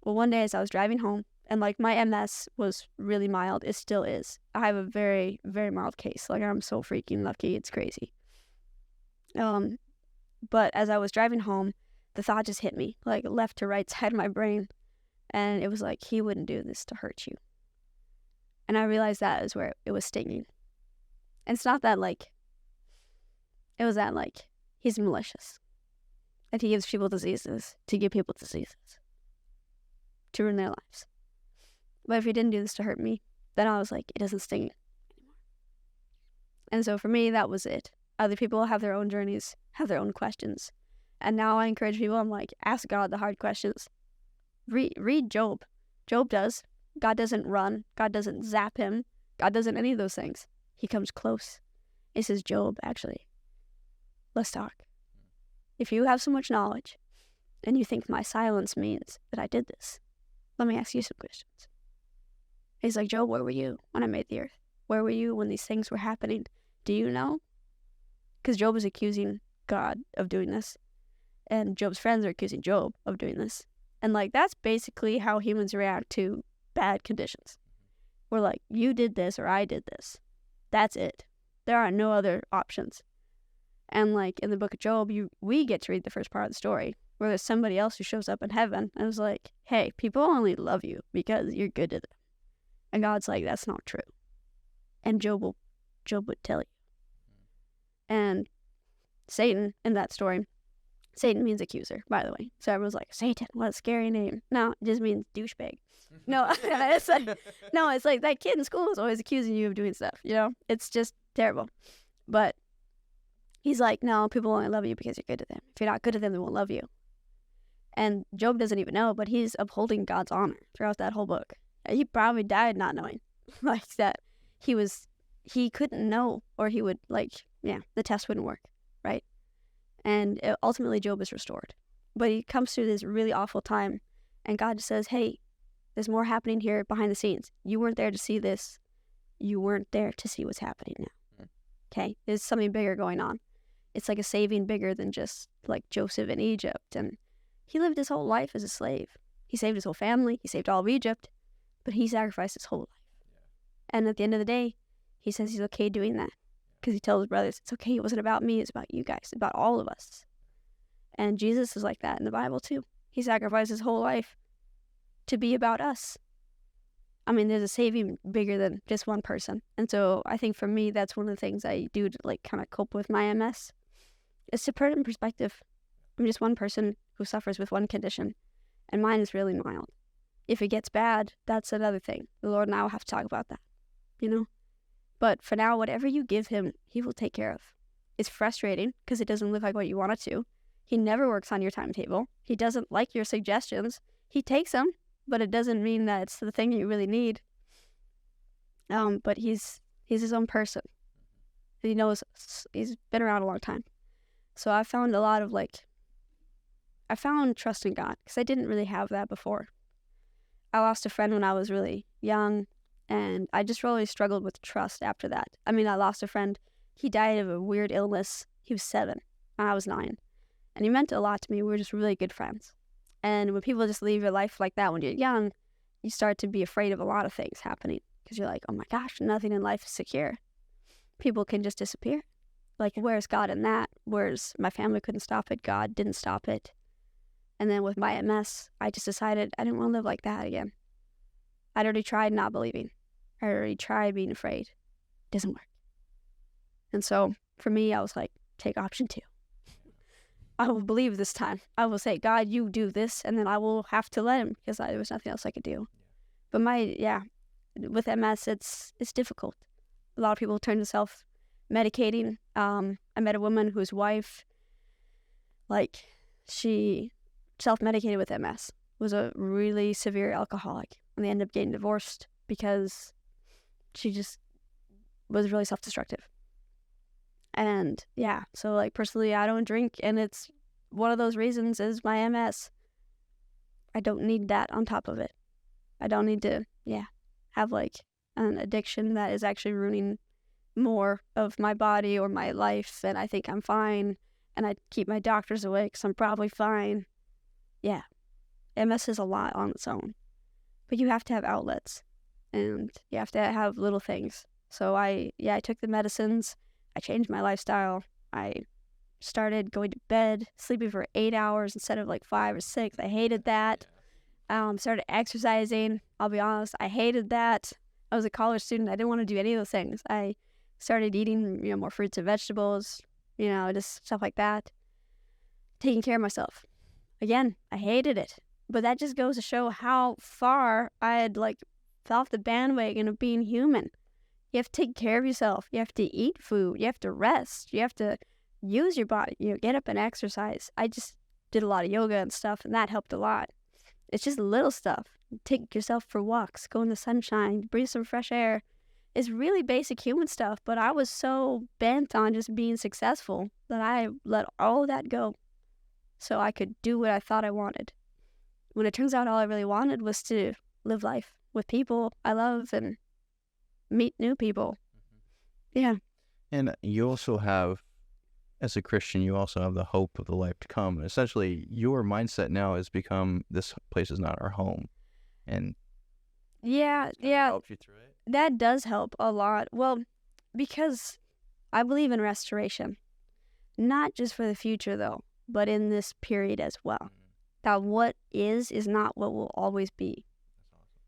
Well, one day as I was driving home, and like my MS was really mild, it still is. I have a very, very mild case. Like, I'm so freaking lucky, it's crazy. But as I was driving home, the thought just hit me, like left to right side of my brain. And it was like, he wouldn't do this to hurt you. And I realized that is where it was stinging. And it's not that like, it was that like, he's malicious. That he gives people diseases to give people diseases. To ruin their lives. But if he didn't do this to hurt me, then I was like, it doesn't sting anymore. And so for me, that was it. Other people have their own journeys, have their own questions. And now I encourage people, I'm like, ask God the hard questions. Read Job. Job does. God doesn't run. God doesn't zap him. God doesn't any of those things. He comes close. It says, Job, actually, let's talk. If you have so much knowledge and you think my silence means that I did this, let me ask you some questions. He's like, Job, where were you when I made the earth? Where were you when these things were happening? Do you know? Because Job is accusing God of doing this. And Job's friends are accusing Job of doing this. And like, that's basically how humans react to bad conditions. We're like, you did this or I did this. That's it. There are no other options. And like in the book of Job, we get to read the first part of the story where there's somebody else who shows up in heaven and is like, hey, people only love you because you're good to them. And God's like, that's not true. And Job would tell you. And Satan in that story, Satan means accuser, by the way. So everyone's like, Satan, what a scary name. No, it just means douchebag. No, it's like that kid in school is always accusing you of doing stuff, you know? It's just terrible. But he's like, no, people only love you because you're good to them. If you're not good to them, they won't love you. And Job doesn't even know, but he's upholding God's honor throughout that whole book. He probably died not knowing like that he couldn't know, or he would the test wouldn't work, right? And ultimately Job is restored. But he comes through this really awful time, and God says, hey, there's more happening here behind the scenes. You weren't there to see this. You weren't there to see what's happening now. Okay? There's something bigger going on. It's like a saving bigger than just like Joseph in Egypt. And he lived his whole life as a slave. He saved his whole family. He saved all of Egypt. But he sacrificed his whole life. And at the end of the day, he says he's okay doing that. Because he tells his brothers, it's okay, it wasn't about me, it's about you guys, it's about all of us. And Jesus is like that in the Bible too. He sacrificed his whole life to be about us. I mean, there's a saving bigger than just one person. And so I think for me, that's one of the things I do to like kind of cope with my MS. Is to put it in perspective. I'm just one person who suffers with one condition. And mine is really mild. If it gets bad, that's another thing. The Lord and I will have to talk about that, you know? But for now, whatever you give him, he will take care of. It's frustrating because it doesn't look like what you want it to. He never works on your timetable. He doesn't like your suggestions. He takes them, but it doesn't mean that it's the thing you really need. But he's his own person. He knows, he's been around a long time. So I found a lot of I found trust in God because I didn't really have that before. I lost a friend when I was really young, and I just really struggled with trust after that. I mean, I lost a friend. He died of a weird illness. He was 7, and I was 9. And he meant a lot to me. We were just really good friends. And when people just leave your life like that when you're young, you start to be afraid of a lot of things happening. Because you're like, oh my gosh, nothing in life is secure. People can just disappear. Like, where's God in that? Where's my family couldn't stop it? God didn't stop it. And then with my MS, I just decided I didn't want to live like that again. I'd already tried not believing. I already tried being afraid. It doesn't work. And so for me, I was like, take option 2. I will believe this time. I will say, God, you do this, and then I will have to let him because there was nothing else I could do. But with MS, it's difficult. A lot of people turn to self-medicating. I met a woman whose wife, she self-medicated with MS, was a really severe alcoholic, and they ended up getting divorced because she just was really self-destructive. And so personally, I don't drink, and it's one of those reasons is my MS. I don't need that on top of it. I don't need to have an addiction that is actually ruining more of my body or my life, and I think I'm fine, and I keep my doctors away because I'm probably fine. Yeah, MS is a lot on its own, but you have to have outlets, and you have to have little things. So I took the medicines. I changed my lifestyle. I started going to bed, sleeping for 8 hours instead of like 5 or 6. I hated that. Started exercising. I'll be honest, I hated that. I was a college student. I didn't want to do any of those things. I started eating, more fruits and vegetables, just stuff like that. Taking care of myself. Again, I hated it. But that just goes to show how far I had fell off the bandwagon of being human. You have to take care of yourself. You have to eat food. You have to rest. You have to use your body. Get up and exercise. I just did a lot of yoga and stuff, and that helped a lot. It's just little stuff. Take yourself for walks, go in the sunshine, breathe some fresh air. It's really basic human stuff, but I was so bent on just being successful that I let all of that go so I could do what I thought I wanted. When it turns out all I really wanted was to live life with people I love and meet new people. Yeah. And you also have, as a Christian, you also have the hope of the life to come. And essentially, your mindset now has become, this place is not our home. And yeah, helps you through it. That does help a lot. Well, because I believe in restoration, not just for the future though, but in this period as well. That what is not what will always be.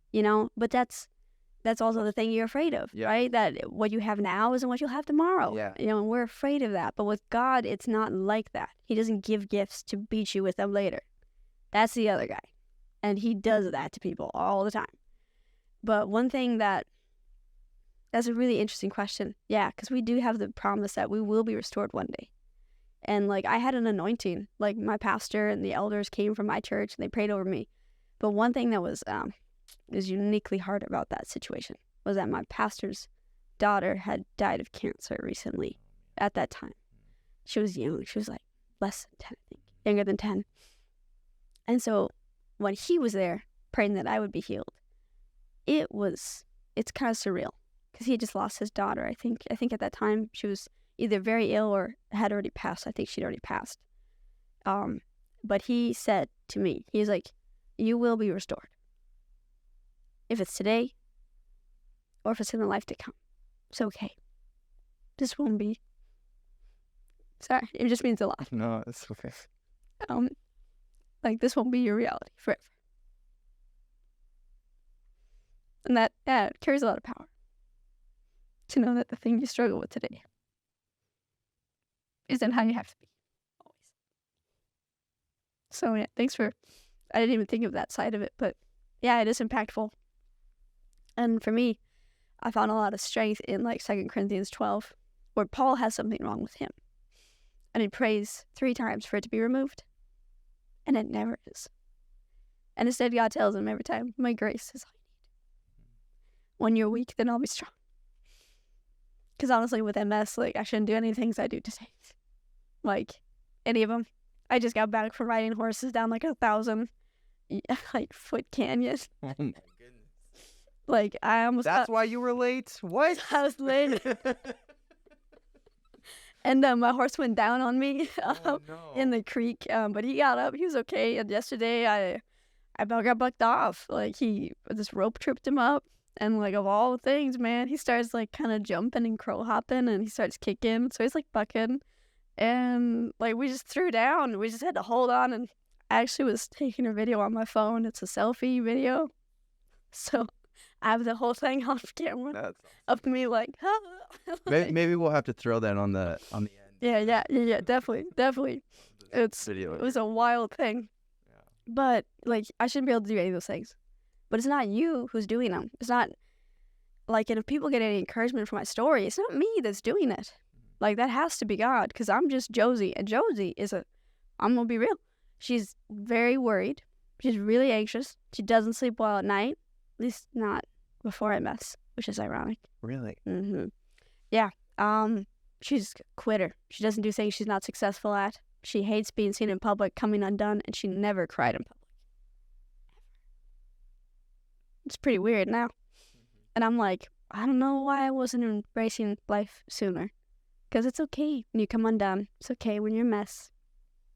That's awesome. But that's also the thing you're afraid of, right? That what you have now isn't what you'll have tomorrow. Yeah. And we're afraid of that. But with God, it's not like that. He doesn't give gifts to beat you with them later. That's the other guy. And he does that to people all the time. But one thing that's a really interesting question. Yeah, because we do have the promise that we will be restored one day. And I had an anointing. My pastor and the elders came from my church and they prayed over me. But one thing that was uniquely hard about that situation was that my pastor's daughter had died of cancer recently at that time. She was young. She was less than 10, I think. Younger than 10. And so when he was there praying that I would be healed, it's kind of surreal because he had just lost his daughter. I think at that time she was either very ill or had already passed. I think she'd already passed. But he said to me, he's like, you will be restored. If it's today or if it's in the life to come, it's okay. This won't be. Sorry, it just means a lot. No, it's okay. This won't be your reality forever. And that carries a lot of power. To know that the thing you struggle with today isn't how you have to be. Always. So yeah, thanks for, I didn't even think of that side of it, but yeah, it is impactful. And for me, I found a lot of strength in 2 Corinthians 12, where Paul has something wrong with him. And he prays 3 times for it to be removed. And it never is. And instead God tells him every time, my grace is all you need. When you're weak, then I'll be strong. Because honestly, with MS, I shouldn't do any of the things I do today. Any of them. I just got back from riding horses down 1,000 foot canyon. Oh my goodness. I almost That's why you were late? What? I was late. And my horse went down on me in the creek. But he got up. He was okay. And yesterday, I about got bucked off. This rope tripped him up. And of all things, man, he starts kind of jumping and crow hopping, and he starts kicking. So he's bucking, and we just threw down. We just had to hold on, and I actually was taking a video on my phone. It's a selfie video, so I have the whole thing on camera. That's of me maybe we'll have to throw that on the end. Yeah, definitely. It was a wild thing, but I shouldn't be able to do any of those things. But it's not you who's doing them. It's not, and if people get any encouragement from my story, it's not me that's doing it. That has to be God, because I'm just Josie. And Josie I'm going to be real. She's very worried. She's really anxious. She doesn't sleep well at night. At least not before MS, which is ironic. Really? Mm-hmm. Yeah. She's a quitter. She doesn't do things she's not successful at. She hates being seen in public, coming undone, and she never cried in public. It's pretty weird now. And I'm I don't know why I wasn't embracing life sooner. Because it's okay when you come undone. It's okay when you're a mess.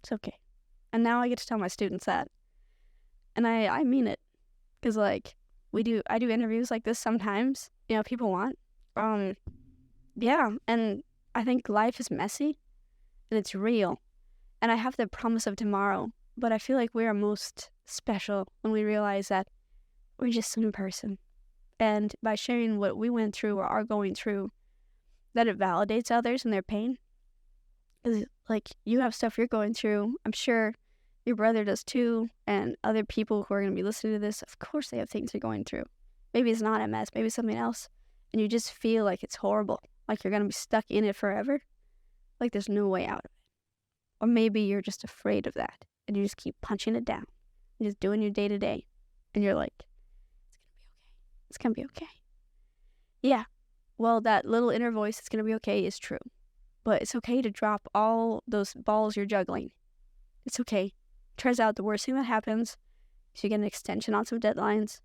It's okay. And now I get to tell my students that. And I mean it. Because, like, I do interviews like this sometimes. People want. Yeah. And I think life is messy. And it's real. And I have the promise of tomorrow. But I feel like we are most special when we realize that we're just one person. And by sharing what we went through or are going through, that it validates others and their pain. Because, like, you have stuff you're going through. I'm sure your brother does too. And other people who are going to be listening to this, of course they have things they're going through. Maybe it's not MS, maybe it's something else. And you just feel like it's horrible. Like you're going to be stuck in it forever. Like there's no way out of it. Or maybe you're just afraid of that. And you just keep punching it down. And just doing your day to day. And you're like, it's going to be okay. Yeah. Well, that little inner voice, it's going to be okay, is true. But it's okay to drop all those balls you're juggling. It's okay. Turns out the worst thing that happens is you get an extension on some deadlines.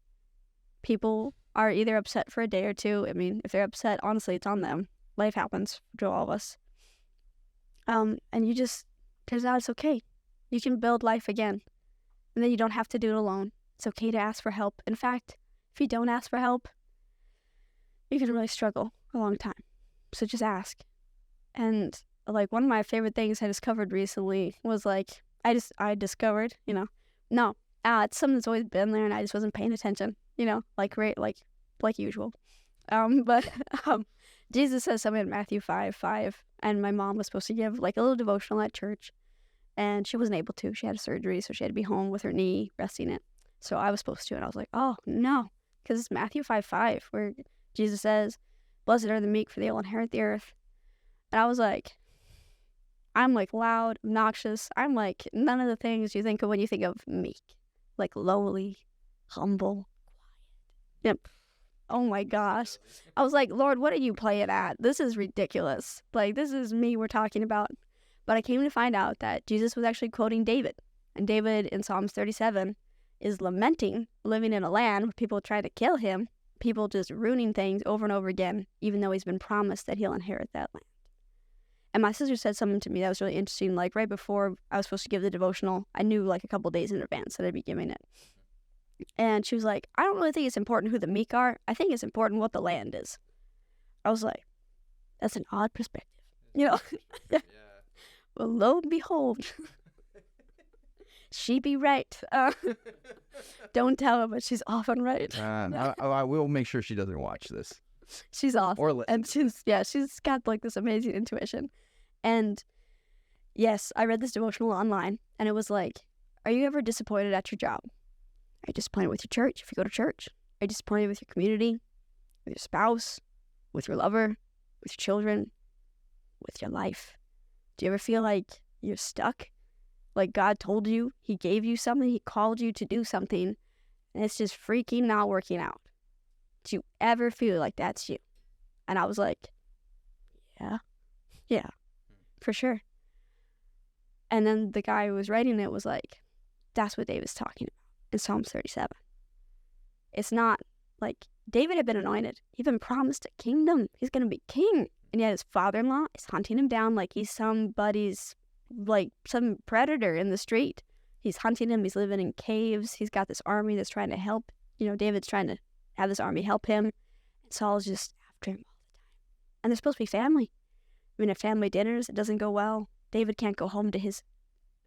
People are either upset for a day or two. I mean, if they're upset, honestly, it's on them. Life happens to all of us. And you just, turns out it's okay. You can build life again. And then you don't have to do it alone. It's okay to ask for help. In fact, if you don't ask for help, you can really struggle a long time. So just ask. And like one of my favorite things I discovered recently was like, I discovered, it's something that's always been there and I just wasn't paying attention, like usual. But Jesus says something in Matthew 5:5, and my mom was supposed to give like a little devotional at church, and she wasn't able to. She had a surgery, so she had to be home with her knee, resting it. So I was supposed to, and I was like, oh no, because it's Matthew 5:5, where Jesus says, blessed are the meek, for they will inherit the earth. And I was like, I'm like loud, obnoxious. I'm like none of the things you think of when you think of meek. Like lowly, humble, quiet. Yep. Oh my gosh. I was like, Lord, what are you playing at? This is ridiculous. Like, this is me we're talking about. But I came to find out that Jesus was actually quoting David. And David in Psalms 37 is lamenting living in a land with people trying to kill him, people just ruining things over and over again, even though he's been promised that he'll inherit that land. And my sister said something to me that was really interesting. Like right before I was supposed to give the devotional, I knew like a couple days in advance that I'd be giving it. And she was like, I don't really think it's important who the meek are. I think it's important what the land is. I was like, that's an odd perspective. Yeah. Well, lo and behold, she be right. Don't tell her, but she's often right. I will make sure she doesn't watch this. She's off. Or listen. And she's got like this amazing intuition. And yes, I read this devotional online, and it was like, are you ever disappointed at your job? Are you disappointed with your church if you go to church? Are you disappointed with your community, with your spouse, with your lover, with your children, with your life? Do you ever feel like you're stuck? Like God told you, he gave you something, he called you to do something, and it's just freaking not working out. Do you ever feel like that's you? And I was like, yeah, for sure. And then the guy who was writing it was like, that's what David's talking about in Psalms 37. It's not like David had been anointed. He'd been promised a kingdom. He's going to be king. And yet his father-in-law is hunting him down like he's somebody's, like some predator in the street. He's hunting him. He's living in caves. He's got this army that's trying to help. David's trying to have this army help him. And Saul's just after him all the time. And they're supposed to be family. I mean, at family dinners, it doesn't go well. David can't go home to his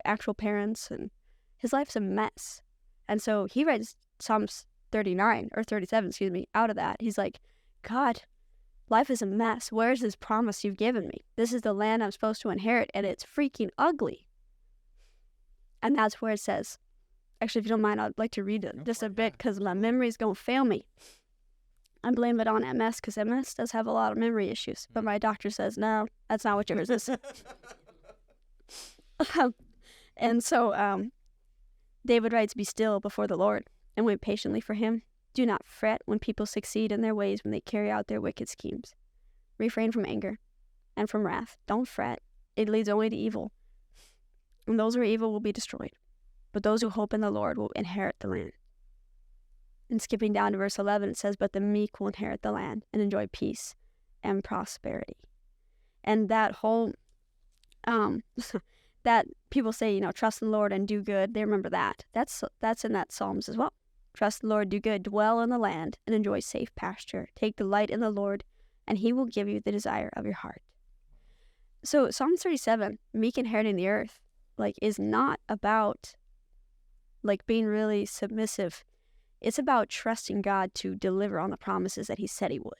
actual parents, and his life's a mess. And so he writes Psalms 37, out of that. He's like, God, life is a mess. Where's this promise you've given me? This is the land I'm supposed to inherit, and it's freaking ugly. And that's where it says, actually, if you don't mind, I'd like to read it just a bit because my memory's going to fail me. I blame it on MS because MS does have a lot of memory issues. But my doctor says, no, that's not what yours is. And so David writes, be still before the Lord and wait patiently for him. Do not fret when people succeed in their ways when they carry out their wicked schemes. Refrain from anger and from wrath. Don't fret. It leads only to evil. And those who are evil will be destroyed. But those who hope in the Lord will inherit the land. And skipping down to verse 11, it says, but the meek will inherit the land and enjoy peace and prosperity. And that whole, that people say, trust in the Lord and do good. They remember that. That's in that Psalms as well. Trust the Lord, do good, dwell in the land, and enjoy safe pasture. Take delight in the Lord, and he will give you the desire of your heart. So Psalm 37, meek inheriting the earth, is not about, being really submissive. It's about trusting God to deliver on the promises that he said he would.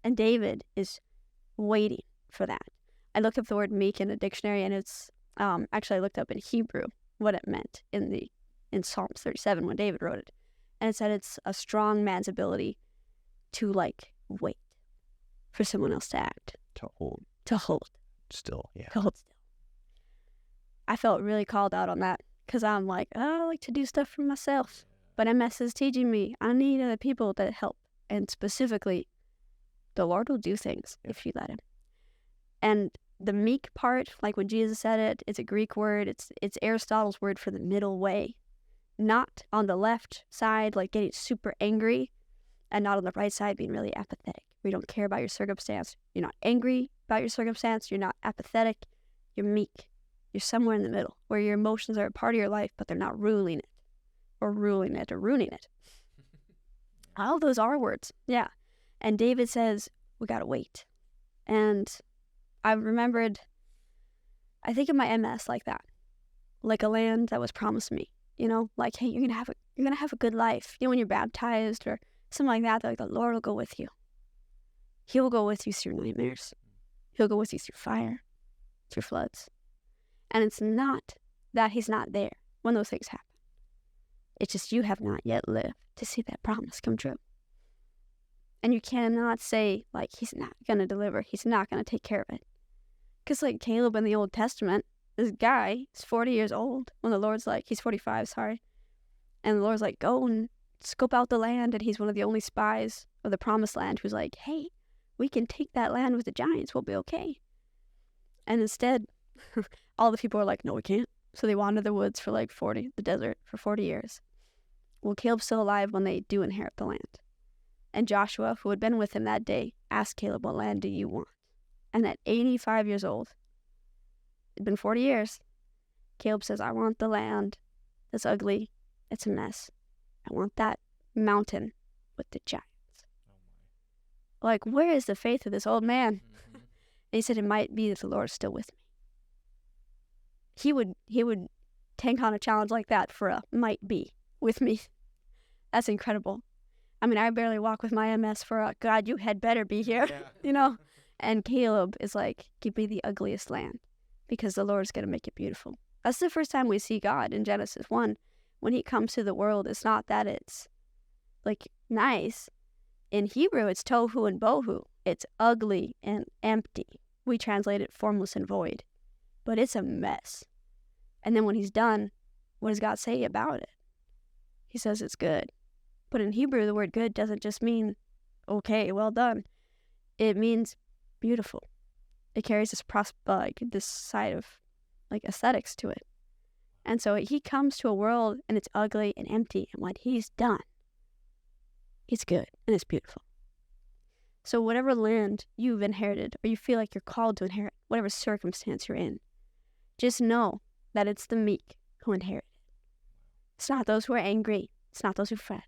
And David is waiting for that. I looked up the word meek in a dictionary, and it's, actually I looked up in Hebrew what it meant in Psalms 37 when David wrote it. And it said it's a strong man's ability to wait for someone else to act. To hold. Still, yeah. To hold still. I felt really called out on that because I'm I like to do stuff for myself. But MS is teaching me I need other people to help. And specifically, the Lord will do things if you let him. And the meek part, when Jesus said it, it's a Greek word. It's Aristotle's word for the middle way. Not on the left side, getting super angry, and not on the right side, being really apathetic. We don't care about your circumstance. You're not angry about your circumstance. You're not apathetic. You're meek. You're somewhere in the middle, where your emotions are a part of your life, but they're not ruling it, or ruling it, or ruining it. All of those are words, yeah. And David says, we gotta wait. And I remembered, I think of my MS like that, like a land that was promised me. Hey, you're gonna have a good life. When you're baptized or something like that, they're the Lord will go with you. He will go with you through nightmares. He'll go with you through fire, through floods. And it's not that he's not there when those things happen. It's just you have not yet lived to see that promise come true. And you cannot say, he's not going to deliver. He's not going to take care of it. Because Caleb in the Old Testament, this guy is 40 years old when the Lord's he's 45, sorry. And the Lord's go and scope out the land. And he's one of the only spies of the promised land who's hey, we can take that land with the giants. We'll be okay. And instead, all the people are no, we can't. So they wander the woods for the desert for 40 years. Well, Caleb's still alive when they do inherit the land. And Joshua, who had been with him that day, asked Caleb, what land do you want? And at 85 years old, it'd been 40 years, Caleb says, I want the land that's ugly. It's a mess. I want that mountain with the giants. Where is the faith of this old man? Mm-hmm. And he said, it might be that the Lord is still with me. He would take on a challenge like that for a might be with me. That's incredible. I barely walk with my MS for a God, you had better be here, yeah. And Caleb is give me the ugliest land because the Lord's going to make it beautiful. That's the first time we see God in Genesis 1. When he comes to the world, it's not that it's nice. In Hebrew, it's tohu and bohu. It's ugly and empty. We translate it formless and void. But it's a mess. And then when he's done, what does God say about it? He says it's good. But in Hebrew, the word good doesn't just mean, okay, well done. It means beautiful. It carries this this side of aesthetics to it. And so he comes to a world and it's ugly and empty. And what he's done, it's good and it's beautiful. So whatever land you've inherited or you feel like you're called to inherit, whatever circumstance you're in, just know that it's the meek who inherit it. It's not those who are angry. It's not those who fret.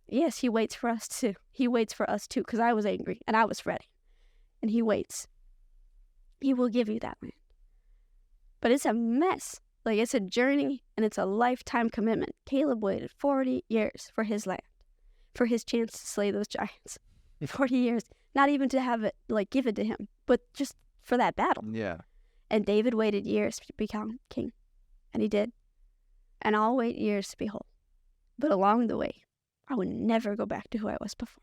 Yes, he waits for us too. He waits for us too, because I was angry and I was fretting. And he waits. He will give you that land. But it's a mess. It's a journey and it's a lifetime commitment. Caleb waited 40 years for his land, for his chance to slay those giants. 40 years. Not even to have it, give it to him, but just for that battle. Yeah. And David waited years to become king. And he did. And I'll wait years to be whole. But along the way, I would never go back to who I was before.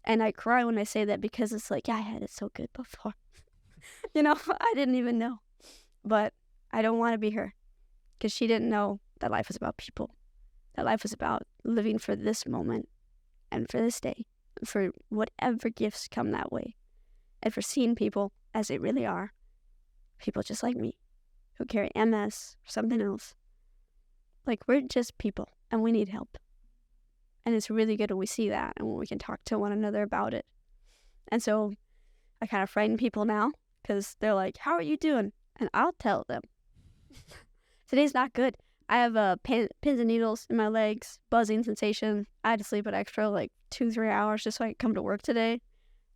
And I cry when I say that because it's I had it so good before. I didn't even know. But I don't want to be her. Because she didn't know that life was about people. That life was about living for this moment and for this day. For whatever gifts come that way. And for seeing people as they really are. People just like me. Who carry MS or something else. We're just people. And we need help. And it's really good when we see that and when we can talk to one another about it. And so I kind of frighten people now because they're like, how are you doing? And I'll tell them. Today's not good. I have pins and needles in my legs, buzzing sensation. I had to sleep an extra like 2-3 hours just so I could come to work today.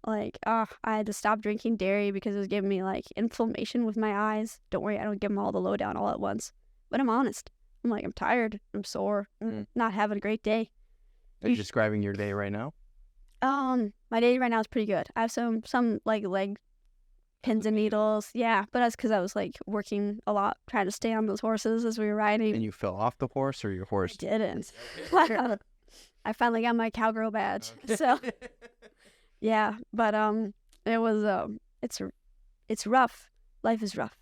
Like, I had to stop drinking dairy because it was giving me like inflammation with my eyes. Don't worry, I don't give them all the lowdown all at once. But I'm honest. I'm like, I'm tired. I'm sore. I'm not having a great day. Are you describing your day right now? My day right now is pretty good. I have some like leg pins and needles. Yeah, but that's because I was like working a lot, trying to stay on those horses as we were riding. And you fell off the horse, or your horse? I didn't. I finally got my cowgirl badge. Okay. So yeah, but it was it's rough. Life is rough,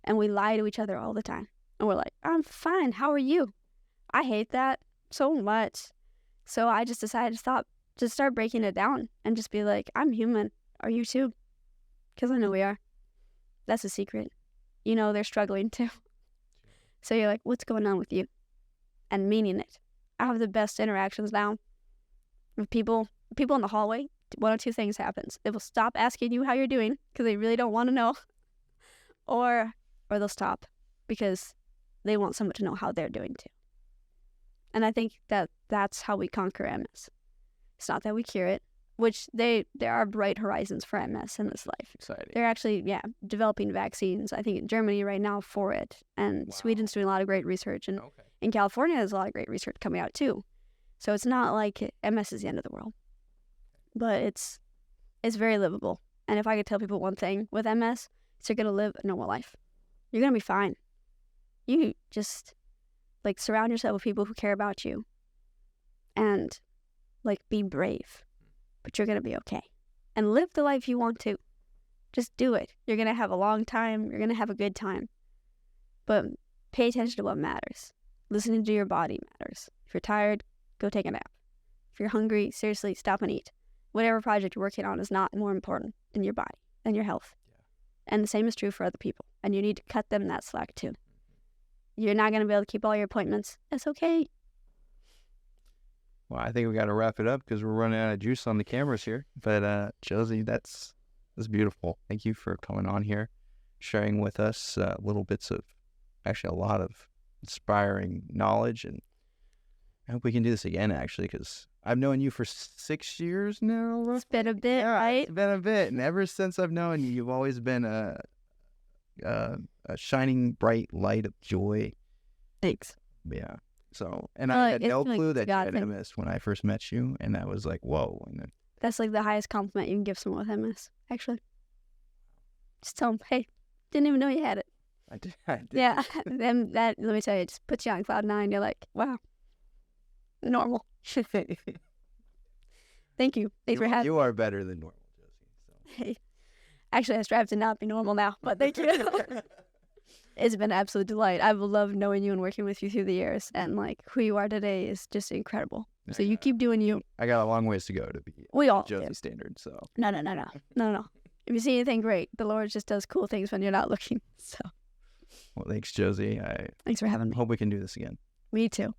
and we lie to each other all the time. And we're like, I'm fine. How are you? I hate that so much. So I just decided to start breaking it down and just be like, I'm human. Are you too? Because I know we are. That's a secret. You know, they're struggling too. So you're like, what's going on with you? And meaning it. I have the best interactions now with people in the hallway. One of two things happens. They will stop asking you how you're doing because they really don't want to know. Or they'll stop because they want someone to know how they're doing too. And I think that's how we conquer MS. It's not that we cure it, which there are bright horizons for MS in this life. Exciting. They're actually, developing vaccines, I think in Germany right now for it. And Sweden's doing a lot of great research. And in California, there's a lot of great research coming out too. So it's not like MS is the end of the world. But it's very livable. And if I could tell people one thing with MS, it's you're going to live a normal life. You're going to be fine. You just, like, surround yourself with people who care about you. And, like, be brave. But you're going to be okay. And live the life you want to. Just do it. You're going to have a long time. You're going to have a good time. But pay attention to what matters. Listening to your body matters. If you're tired, go take a nap. If you're hungry, seriously, stop and eat. Whatever project you're working on is not more important than your body and your health. Yeah. And the same is true for other people. And you need to cut them that slack too. You're not going to be able to keep all your appointments. That's okay. Well, I think we got to wrap it up because we're running out of juice on the cameras here. But Josie, that's beautiful. Thank you for coming on here, sharing with us little bits of, actually a lot of inspiring knowledge. And I hope we can do this again, actually, because I've known you for 6 years now. Roughly. It's been a bit, right? It's been a bit. And ever since I've known you, you've always been a shining bright light of joy. Thanks. Yeah. So, and I had no clue that you had thing. MS when I first met you, and I was like, whoa. And then, that's like the highest compliment you can give someone with MS, actually. Just tell them, hey, didn't even know you had it. I did. Yeah. Then that, let me tell you, it just puts you on cloud 9. You're like, wow, normal. Thank you. Thanks for having me. You are better than normal, Josie. So. Hey, actually, I strive to not be normal now, but thank you. It's been an absolute delight. I've loved knowing you and working with you through the years, and like who you are today is just incredible. So you keep doing you. I got a long ways to go to be Josie standard. So no. If you see anything great, the Lord just does cool things when you're not looking. So. Well, thanks, Josie. Thanks for having me. Hope we can do this again. Me too.